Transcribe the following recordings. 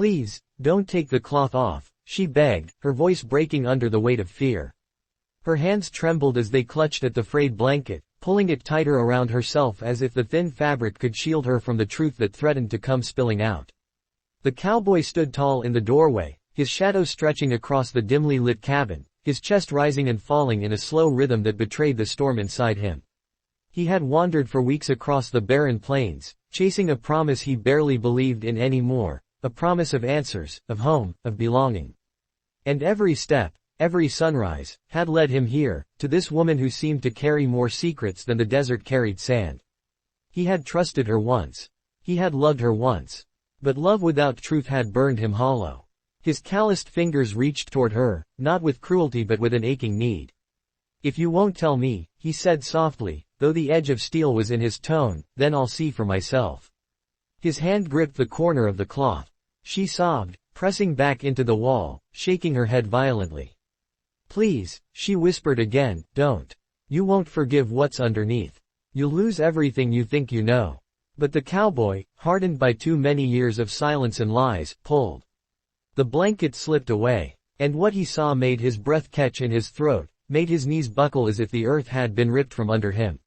Please, don't take the cloth off, she begged, her voice breaking under the weight of fear. Her hands trembled as they clutched at the frayed blanket, pulling it tighter around herself as if the thin fabric could shield her from the truth that threatened to come spilling out. The cowboy stood tall in the doorway, his shadow stretching across the dimly lit cabin, his chest rising and falling in a slow rhythm that betrayed the storm inside him. He had wandered for weeks across the barren plains, chasing a promise he barely believed in anymore, a promise of answers, of home, of belonging. And every step, every sunrise, had led him here, to this woman who seemed to carry more secrets than the desert carried sand. He had trusted her once. He had loved her once. But love without truth had burned him hollow. His calloused fingers reached toward her, not with cruelty but with an aching need. If you won't tell me, he said softly, though the edge of steel was in his tone, then I'll see for myself. His hand gripped the corner of the cloth. She sobbed, pressing back into the wall, shaking her head violently. Please, she whispered again, don't. You won't forgive what's underneath. You'll lose everything you think you know. But the cowboy, hardened by too many years of silence and lies, pulled. The blanket slipped away, and what he saw made his breath catch in his throat, made his knees buckle as if the earth had been ripped from under him.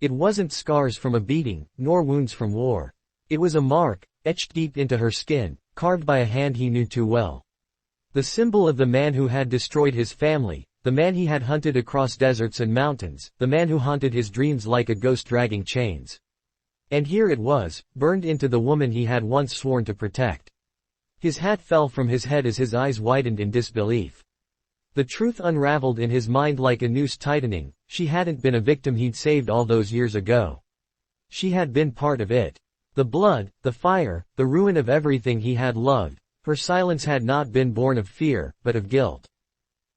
It wasn't scars from a beating, nor wounds from war. It was a mark, etched deep into her skin, carved by a hand he knew too well. The symbol of the man who had destroyed his family, the man he had hunted across deserts and mountains, the man who haunted his dreams like a ghost dragging chains. And here it was, burned into the woman he had once sworn to protect. His hat fell from his head as his eyes widened in disbelief. The truth unraveled in his mind like a noose tightening. She hadn't been a victim he'd saved all those years ago. She had been part of it. The blood, the fire, the ruin of everything he had loved. Her silence had not been born of fear, but of guilt.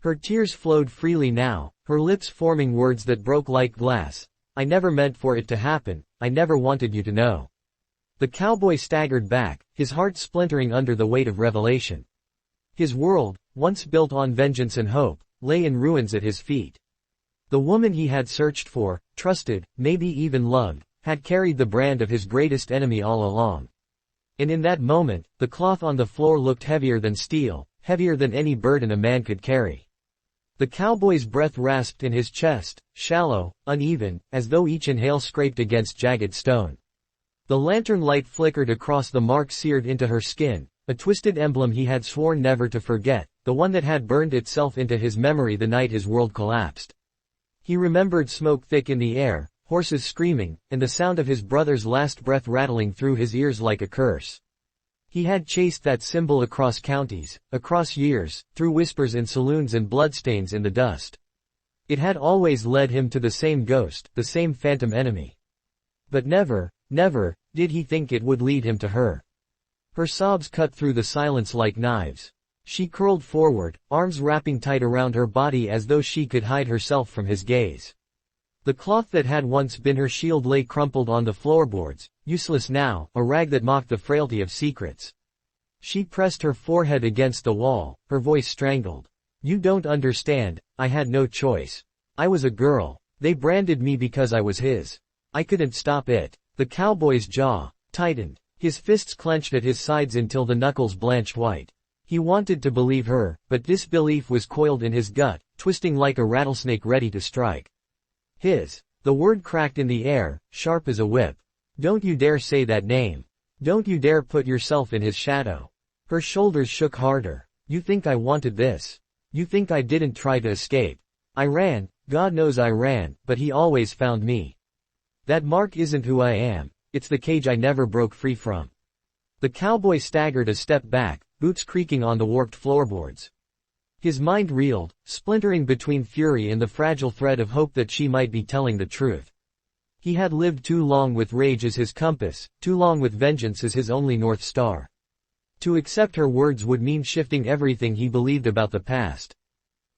Her tears flowed freely now, her lips forming words that broke like glass. I never meant for it to happen, I never wanted you to know. The cowboy staggered back, his heart splintering under the weight of revelation. His world, once built on vengeance and hope, lay in ruins at his feet. The woman he had searched for, trusted, maybe even loved, had carried the brand of his greatest enemy all along. And in that moment, the cloth on the floor looked heavier than steel, heavier than any burden a man could carry. The cowboy's breath rasped in his chest, shallow, uneven, as though each inhale scraped against jagged stone. The lantern light flickered across the mark seared into her skin, a twisted emblem he had sworn never to forget, the one that had burned itself into his memory the night his world collapsed. He remembered smoke thick in the air, horses screaming, and the sound of his brother's last breath rattling through his ears like a curse. He had chased that symbol across counties, across years, through whispers in saloons and bloodstains in the dust. It had always led him to the same ghost, the same phantom enemy. But never, never, did he think it would lead him to her. Her sobs cut through the silence like knives. She curled forward, arms wrapping tight around her body as though she could hide herself from his gaze. The cloth that had once been her shield lay crumpled on the floorboards, useless now, a rag that mocked the frailty of secrets. She pressed her forehead against the wall, her voice strangled. You don't understand, I had no choice. I was a girl. They branded me because I was his. I couldn't stop it. The cowboy's jaw tightened. His fists clenched at his sides until the knuckles blanched white. He wanted to believe her, but disbelief was coiled in his gut, twisting like a rattlesnake ready to strike. The word cracked in the air, sharp as a whip. Don't you dare say that name. Don't you dare put yourself in his shadow. Her shoulders shook harder. You think I wanted this. You think I didn't try to escape. I ran, God knows I ran, but he always found me. That mark isn't who I am, it's the cage I never broke free from. The cowboy staggered a step back, boots creaking on the warped floorboards. His mind reeled, splintering between fury and the fragile thread of hope that she might be telling the truth. He had lived too long with rage as his compass, too long with vengeance as his only North Star. To accept her words would mean shifting everything he believed about the past.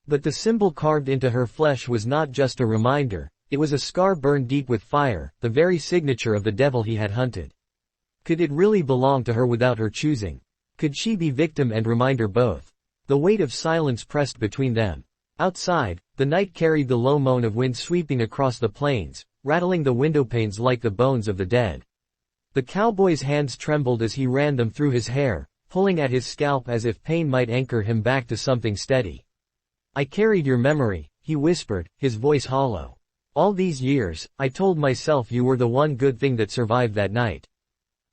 But the symbol carved into her flesh was not just a reminder, it was a scar burned deep with fire, the very signature of the devil he had hunted. Could it really belong to her without her choosing? Could she be victim and reminder both? The weight of silence pressed between them. Outside, the night carried the low moan of wind sweeping across the plains, rattling the windowpanes like the bones of the dead. The cowboy's hands trembled as he ran them through his hair, pulling at his scalp as if pain might anchor him back to something steady. I carried your memory, he whispered, his voice hollow. All these years, I told myself you were the one good thing that survived that night.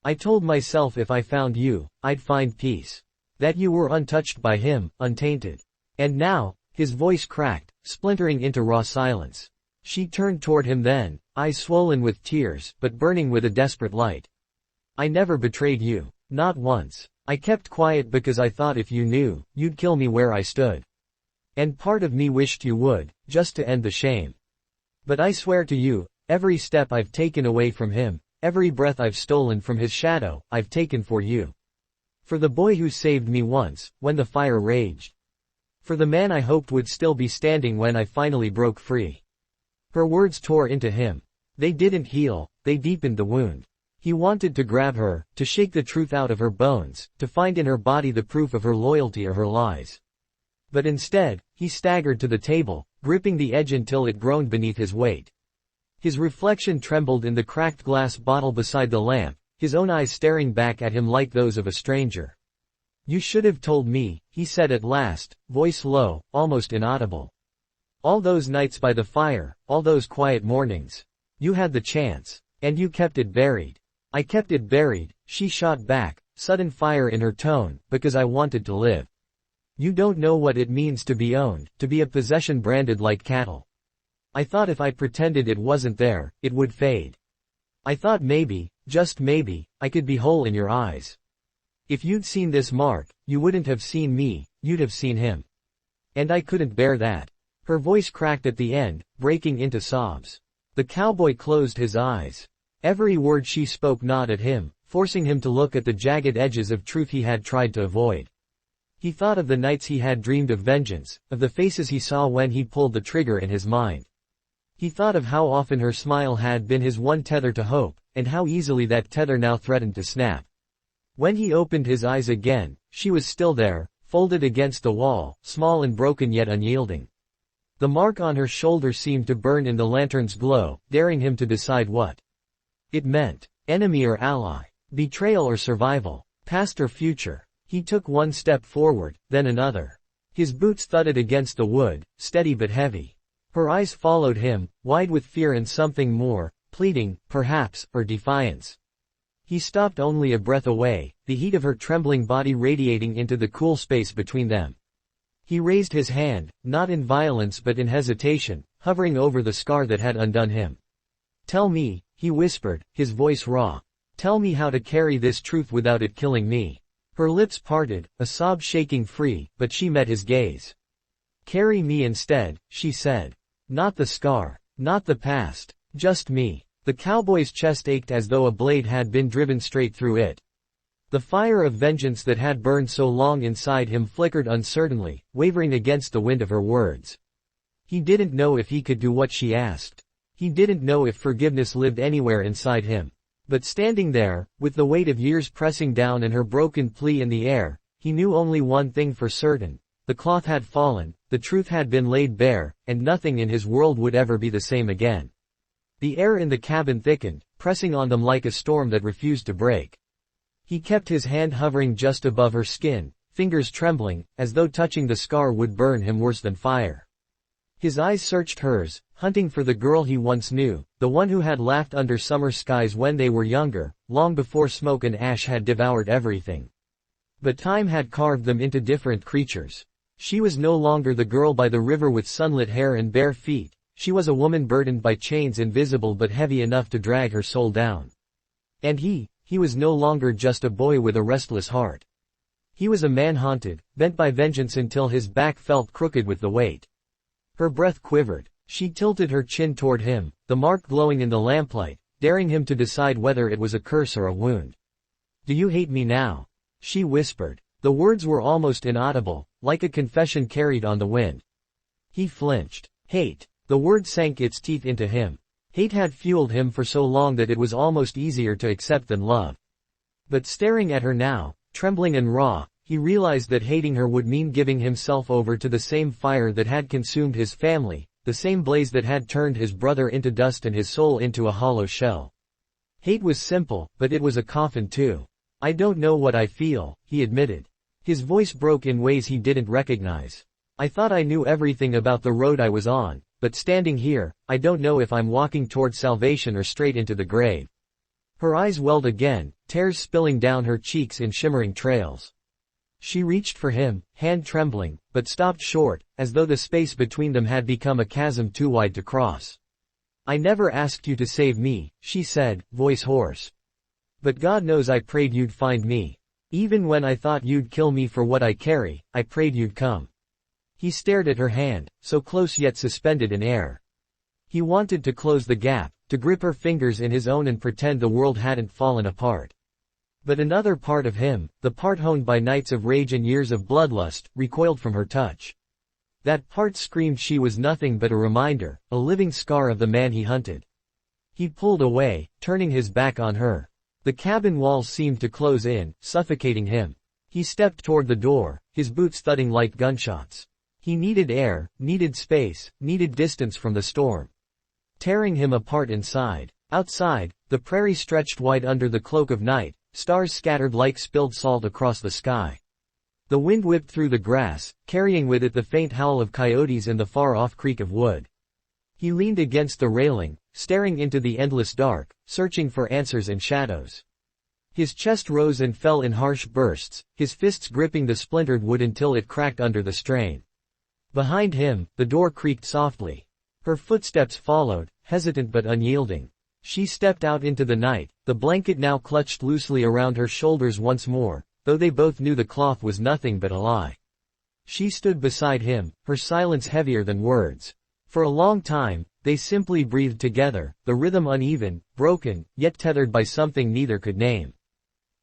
I told myself if I found you, I'd find peace. That you were untouched by him, untainted. And now, his voice cracked, splintering into raw silence. She turned toward him then, eyes swollen with tears, but burning with a desperate light. I never betrayed you. Not once. I kept quiet because I thought if you knew, you'd kill me where I stood. And part of me wished you would, just to end the shame. But I swear to you, every step I've taken away from him, every breath I've stolen from his shadow, I've taken for you. For the boy who saved me once, when the fire raged. For the man I hoped would still be standing when I finally broke free. Her words tore into him. They didn't heal, they deepened the wound. He wanted to grab her, to shake the truth out of her bones, to find in her body the proof of her loyalty or her lies. But instead, he staggered to the table, gripping the edge until it groaned beneath his weight. His reflection trembled in the cracked glass bottle beside the lamp, his own eyes staring back at him like those of a stranger. You should have told me, he said at last, voice low, almost inaudible. All those nights by the fire, all those quiet mornings. You had the chance. And you kept it buried. I kept it buried, she shot back, sudden fire in her tone, because I wanted to live. You don't know what it means to be owned, to be a possession branded like cattle. I thought if I pretended it wasn't there, it would fade. I thought maybe, just maybe, I could be whole in your eyes. If you'd seen this mark, you wouldn't have seen me, you'd have seen him. And I couldn't bear that. Her voice cracked at the end, breaking into sobs. The cowboy closed his eyes. Every word she spoke gnawed at him, forcing him to look at the jagged edges of truth he had tried to avoid. He thought of the nights he had dreamed of vengeance, of the faces he saw when he pulled the trigger in his mind. He thought of how often her smile had been his one tether to hope, and how easily that tether now threatened to snap. When he opened his eyes again, she was still there, folded against the wall, small and broken yet unyielding. The mark on her shoulder seemed to burn in the lantern's glow, daring him to decide what it meant. Enemy or ally? Betrayal or survival? Past or future? He took one step forward, then another. His boots thudded against the wood, steady but heavy. Her eyes followed him, wide with fear and something more, pleading, perhaps, or defiance. He stopped only a breath away, the heat of her trembling body radiating into the cool space between them. He raised his hand, not in violence but in hesitation, hovering over the scar that had undone him. Tell me, he whispered, his voice raw. Tell me how to carry this truth without it killing me. Her lips parted, a sob shaking free, but she met his gaze. Carry me instead, she said. Not the scar. Not the past. Just me. The cowboy's chest ached as though a blade had been driven straight through it. The fire of vengeance that had burned so long inside him flickered uncertainly, wavering against the wind of her words. He didn't know if he could do what she asked. He didn't know if forgiveness lived anywhere inside him. But standing there, with the weight of years pressing down and her broken plea in the air, he knew only one thing for certain. The cloth had fallen, the truth had been laid bare, and nothing in his world would ever be the same again. The air in the cabin thickened, pressing on them like a storm that refused to break. He kept his hand hovering just above her skin, fingers trembling, as though touching the scar would burn him worse than fire. His eyes searched hers, hunting for the girl he once knew, the one who had laughed under summer skies when they were younger, long before smoke and ash had devoured everything. But time had carved them into different creatures. She was no longer the girl by the river with sunlit hair and bare feet. She was a woman burdened by chains invisible but heavy enough to drag her soul down. And he was no longer just a boy with a restless heart. He was a man haunted, bent by vengeance until his back felt crooked with the weight. Her breath quivered. She tilted her chin toward him, the mark glowing in the lamplight, daring him to decide whether it was a curse or a wound. Do you hate me now? She whispered. The words were almost inaudible, like a confession carried on the wind. He flinched. Hate. The word sank its teeth into him. Hate had fueled him for so long that it was almost easier to accept than love. But staring at her now, trembling and raw, he realized that hating her would mean giving himself over to the same fire that had consumed his family, the same blaze that had turned his brother into dust and his soul into a hollow shell. Hate was simple, but it was a coffin too. I don't know what I feel, he admitted. His voice broke in ways he didn't recognize. I thought I knew everything about the road I was on, but standing here, I don't know if I'm walking toward salvation or straight into the grave. Her eyes welled again, tears spilling down her cheeks in shimmering trails. She reached for him, hand trembling, but stopped short, as though the space between them had become a chasm too wide to cross. I never asked you to save me, she said, voice hoarse. But God knows I prayed you'd find me. Even when I thought you'd kill me for what I carry, I prayed you'd come. He stared at her hand, so close yet suspended in air. He wanted to close the gap, to grip her fingers in his own and pretend the world hadn't fallen apart. But another part of him, the part honed by nights of rage and years of bloodlust, recoiled from her touch. That part screamed she was nothing but a reminder, a living scar of the man he hunted. He pulled away, turning his back on her. The cabin walls seemed to close in, suffocating him. He stepped toward the door, his boots thudding like gunshots. He needed air, needed space, needed distance from the storm. Tearing him apart inside. Outside, the prairie stretched wide under the cloak of night, stars scattered like spilled salt across the sky. The wind whipped through the grass, carrying with it the faint howl of coyotes and the far-off creak of wood. He leaned against the railing, staring into the endless dark, searching for answers in shadows. His chest rose and fell in harsh bursts, his fists gripping the splintered wood until it cracked under the strain. Behind him, the door creaked softly. Her footsteps followed, hesitant but unyielding. She stepped out into the night, the blanket now clutched loosely around her shoulders once more, though they both knew the cloth was nothing but a lie. She stood beside him, her silence heavier than words. For a long time, they simply breathed together, the rhythm uneven, broken, yet tethered by something neither could name.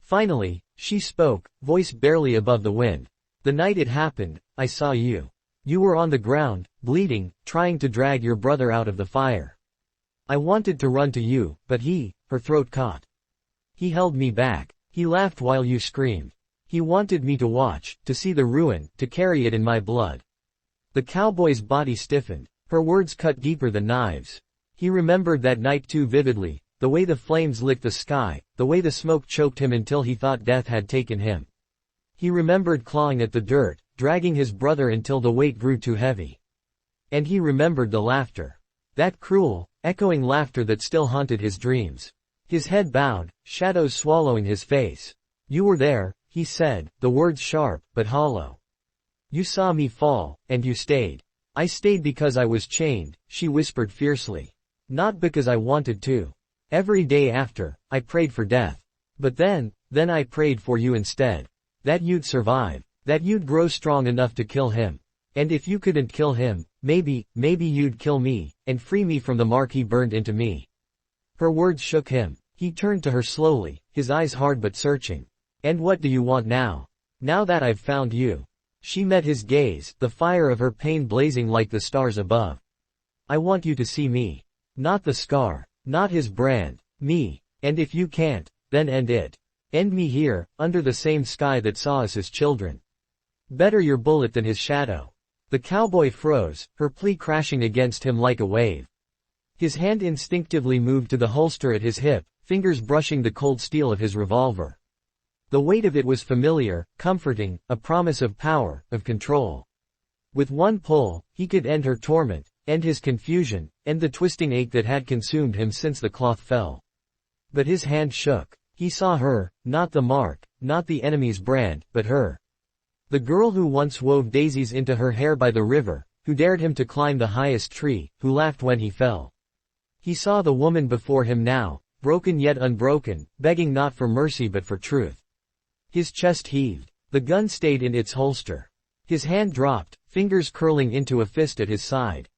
Finally, she spoke, voice barely above the wind. The night it happened, I saw you. You were on the ground, bleeding, trying to drag your brother out of the fire. I wanted to run to you, but her throat caught. He held me back. He laughed while you screamed. He wanted me to watch, to see the ruin, to carry it in my blood. The cowboy's body stiffened. Her words cut deeper than knives. He remembered that night too vividly, the way the flames licked the sky, the way the smoke choked him until he thought death had taken him. He remembered clawing at the dirt, dragging his brother until the weight grew too heavy. And he remembered the laughter. That cruel, echoing laughter that still haunted his dreams. His head bowed, shadows swallowing his face. You were there, he said, the words sharp, but hollow. You saw me fall, and you stayed. I stayed because I was chained, she whispered fiercely. Not because I wanted to. Every day after, I prayed for death. But then I prayed for you instead. That you'd survive. That you'd grow strong enough to kill him. And if you couldn't kill him, maybe you'd kill me, and free me from the mark he burned into me. Her words shook him. He turned to her slowly, his eyes hard but searching. And what do you want now? Now that I've found you. She met his gaze, the fire of her pain blazing like the stars above. I want you to see me. Not the scar. Not his brand. Me. And if you can't, then end it. End me here, under the same sky that saw us as children. Better your bullet than his shadow. The cowboy froze, her plea crashing against him like a wave. His hand instinctively moved to the holster at his hip, fingers brushing the cold steel of his revolver. The weight of it was familiar, comforting, a promise of power, of control. With one pull, he could end her torment, end his confusion, end the twisting ache that had consumed him since the cloth fell. But his hand shook. He saw her, not the mark, not the enemy's brand, but her. The girl who once wove daisies into her hair by the river, who dared him to climb the highest tree, who laughed when he fell. He saw the woman before him now, broken yet unbroken, begging not for mercy but for truth. His chest heaved. The gun stayed in its holster. His hand dropped, fingers curling into a fist at his side.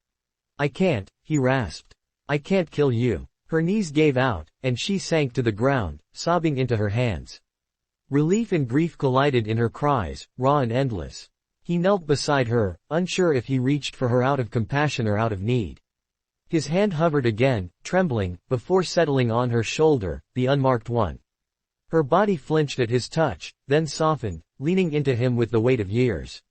I can't, he rasped. I can't kill you. Her knees gave out, and she sank to the ground, sobbing into her hands. Relief and grief collided in her cries, raw and endless. He knelt beside her, unsure if he reached for her out of compassion or out of need. His hand hovered again, trembling, before settling on her shoulder, the unmarked one. Her body flinched at his touch, then softened, leaning into him with the weight of years.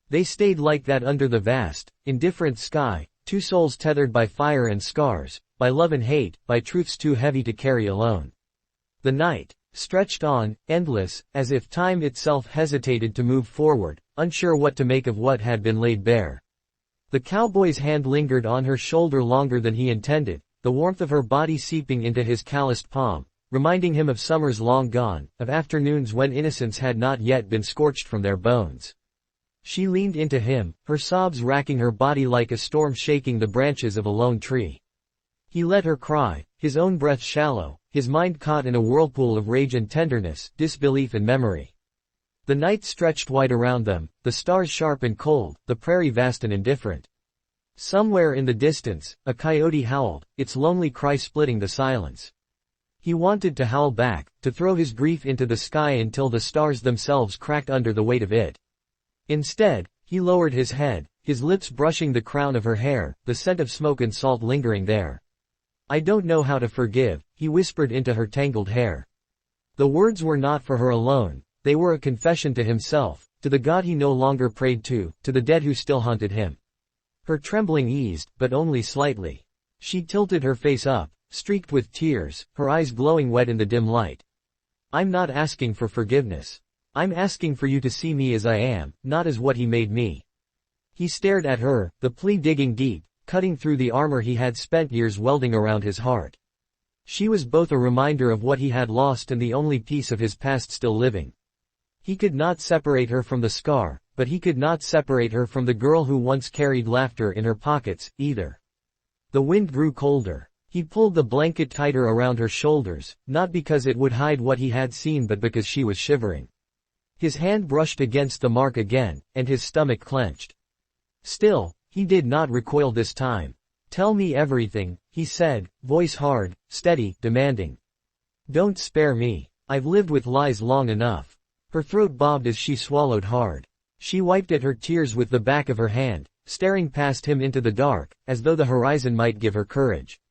They stayed like that under the vast, indifferent sky, two souls tethered by fire and scars, by love and hate, by truths too heavy to carry alone. The night stretched on, endless, as if time itself hesitated to move forward, unsure what to make of what had been laid bare. The cowboy's hand lingered on her shoulder longer than he intended, the warmth of her body seeping into his calloused palm, reminding him of summers long gone, of afternoons when innocence had not yet been scorched from their bones. She leaned into him, her sobs racking her body like a storm shaking the branches of a lone tree. He let her cry, his own breath shallow, his mind caught in a whirlpool of rage and tenderness, disbelief and memory. The night stretched wide around them, the stars sharp and cold, the prairie vast and indifferent. Somewhere in the distance, a coyote howled, its lonely cry splitting the silence. He wanted to howl back, to throw his grief into the sky until the stars themselves cracked under the weight of it. Instead, he lowered his head, his lips brushing the crown of her hair, the scent of smoke and salt lingering there. "I don't know how to forgive," he whispered into her tangled hair. The words were not for her alone, they were a confession to himself, to the God he no longer prayed to the dead who still haunted him. Her trembling eased, but only slightly. She tilted her face up, streaked with tears, her eyes glowing wet in the dim light. "I'm not asking for forgiveness. I'm asking for you to see me as I am, not as what he made me." He stared at her, the plea digging deep, cutting through the armor he had spent years welding around his heart. She was both a reminder of what he had lost and the only piece of his past still living. He could not separate her from the scar, but he could not separate her from the girl who once carried laughter in her pockets, either. The wind grew colder. He pulled the blanket tighter around her shoulders, not because it would hide what he had seen but because she was shivering. His hand brushed against the mark again, and his stomach clenched. Still, he did not recoil this time. "Tell me everything," he said, voice hard, steady, demanding. "Don't spare me. I've lived with lies long enough." Her throat bobbed as she swallowed hard. She wiped at her tears with the back of her hand, staring past him into the dark, as though the horizon might give her courage.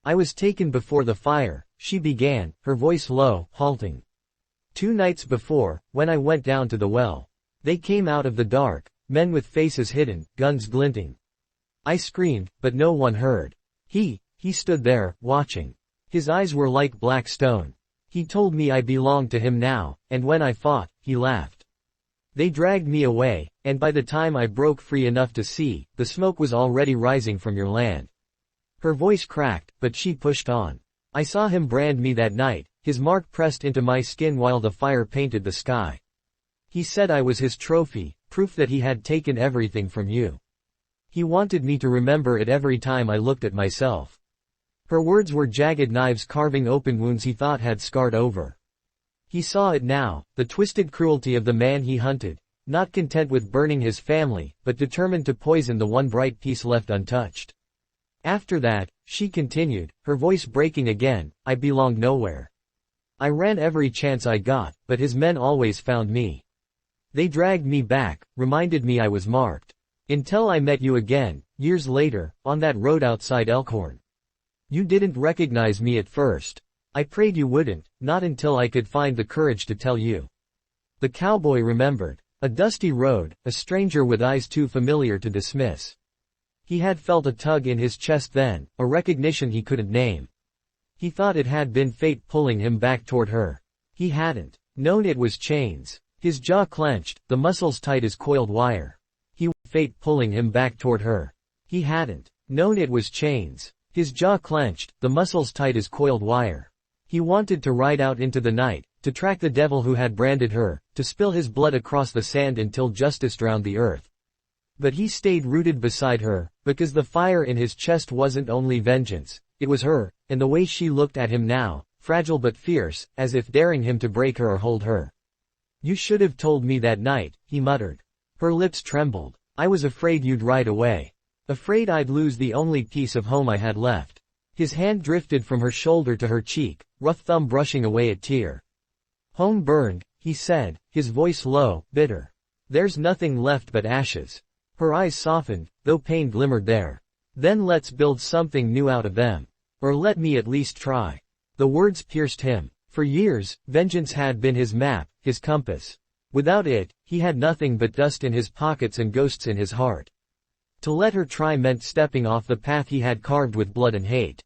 "I was taken before the fire," she began, her voice low, halting. "2 nights before, when I went down to the well. They came out of the dark, men with faces hidden, guns glinting. I screamed, but no one heard. He stood there, watching. His eyes were like black stone. He told me I belonged to him now, and when I fought, he laughed. They dragged me away, and by the time I broke free enough to see, the smoke was already rising from your land." Her voice cracked, but she pushed on. "I saw him brand me that night, his mark pressed into my skin while the fire painted the sky. He said I was his trophy, proof that he had taken everything from you. He wanted me to remember it every time I looked at myself." Her words were jagged knives carving open wounds he thought had scarred over. He saw it now, the twisted cruelty of the man he hunted, not content with burning his family, but determined to poison the one bright piece left untouched. "After that," she continued, her voice breaking again, "I belonged nowhere. I ran every chance I got, but his men always found me. They dragged me back, reminded me I was marked. Until I met you again, years later, on that road outside Elkhorn. You didn't recognize me at first. I prayed you wouldn't, not until I could find the courage to tell you." The cowboy remembered. A dusty road, a stranger with eyes too familiar to dismiss. He had felt a tug in his chest then, a recognition he couldn't name. He thought it had been fate pulling him back toward her. He hadn't known it was chains. His jaw clenched, the muscles tight as coiled wire. Fate pulling him back toward her. He hadn't known it was chains. His jaw clenched, the muscles tight as coiled wire. He wanted to ride out into the night, to track the devil who had branded her, to spill his blood across the sand until justice drowned the earth. But he stayed rooted beside her, because the fire in his chest wasn't only vengeance, it was her, and the way she looked at him now, fragile but fierce, as if daring him to break her or hold her. "You should have told me that night," he muttered. Her lips trembled. "I was afraid you'd ride away. Afraid I'd lose the only piece of home I had left." His hand drifted from her shoulder to her cheek, rough thumb brushing away a tear. "Home burned," he said, his voice low, bitter. "There's nothing left but ashes." Her eyes softened, though pain glimmered there. "Then let's build something new out of them. Or let me at least try." The words pierced him. For years, vengeance had been his map, his compass. Without it, he had nothing but dust in his pockets and ghosts in his heart. To let her try meant stepping off the path he had carved with blood and hate.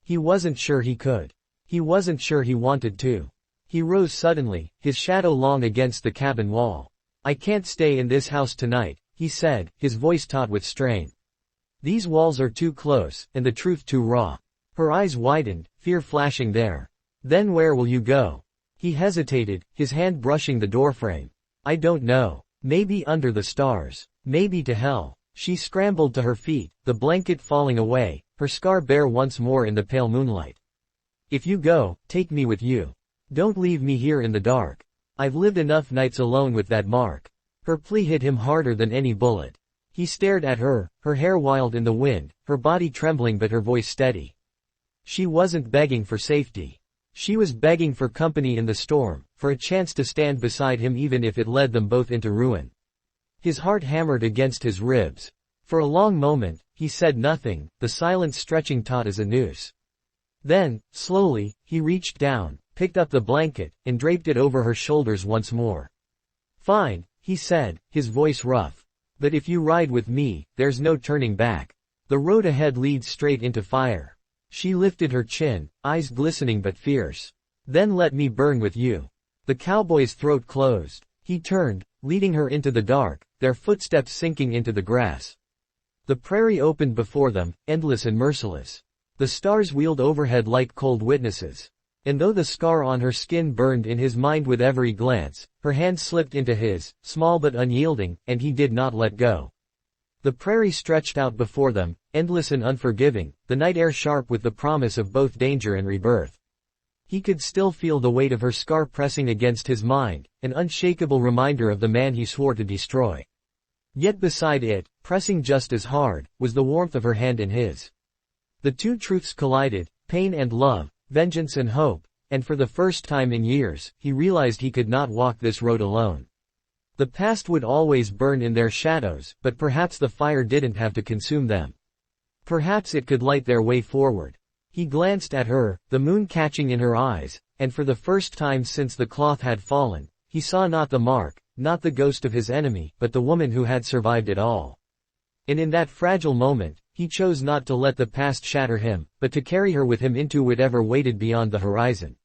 He wasn't sure he could. He wasn't sure he wanted to. He rose suddenly, his shadow long against the cabin wall. I can't stay in this house tonight, he said, his voice taut with strain. These walls are too close, and the truth too raw. Her eyes widened, fear flashing there. Then where will you go? He hesitated, his hand brushing the doorframe. I don't know. Maybe under the stars. Maybe to hell. She scrambled to her feet, the blanket falling away, her scar bare once more in the pale moonlight. If you go, take me with you. Don't leave me here in the dark. I've lived enough nights alone with that mark. Her plea hit him harder than any bullet. He stared at her, her hair wild in the wind, her body trembling but her voice steady. She wasn't begging for safety. She was begging for company in the storm, for a chance to stand beside him even if it led them both into ruin. His heart hammered against his ribs. For a long moment, he said nothing, the silence stretching taut as a noose. Then, slowly, he reached down, picked up the blanket, and draped it over her shoulders once more. Fine, he said, his voice rough. But if you ride with me, there's no turning back. The road ahead leads straight into fire. She lifted her chin, eyes glistening but fierce. Then let me burn with you. The cowboy's throat closed. He turned, leading her into the dark, their footsteps sinking into the grass. The prairie opened before them, endless and merciless. The stars wheeled overhead like cold witnesses. And though the scar on her skin burned in his mind with every glance, her hand slipped into his, small but unyielding, and he did not let go. The prairie stretched out before them, endless and unforgiving, the night air sharp with the promise of both danger and rebirth. He could still feel the weight of her scar pressing against his mind, an unshakable reminder of the man he swore to destroy. Yet beside it, pressing just as hard, was the warmth of her hand in his. The two truths collided, pain and love, vengeance and hope, and for the first time in years, he realized he could not walk this road alone. The past would always burn in their shadows, but perhaps the fire didn't have to consume them. Perhaps it could light their way forward. He glanced at her, the moon catching in her eyes, and for the first time since the cloth had fallen, he saw not the mark, not the ghost of his enemy, but the woman who had survived it all. And in that fragile moment, he chose not to let the past shatter him, but to carry her with him into whatever waited beyond the horizon.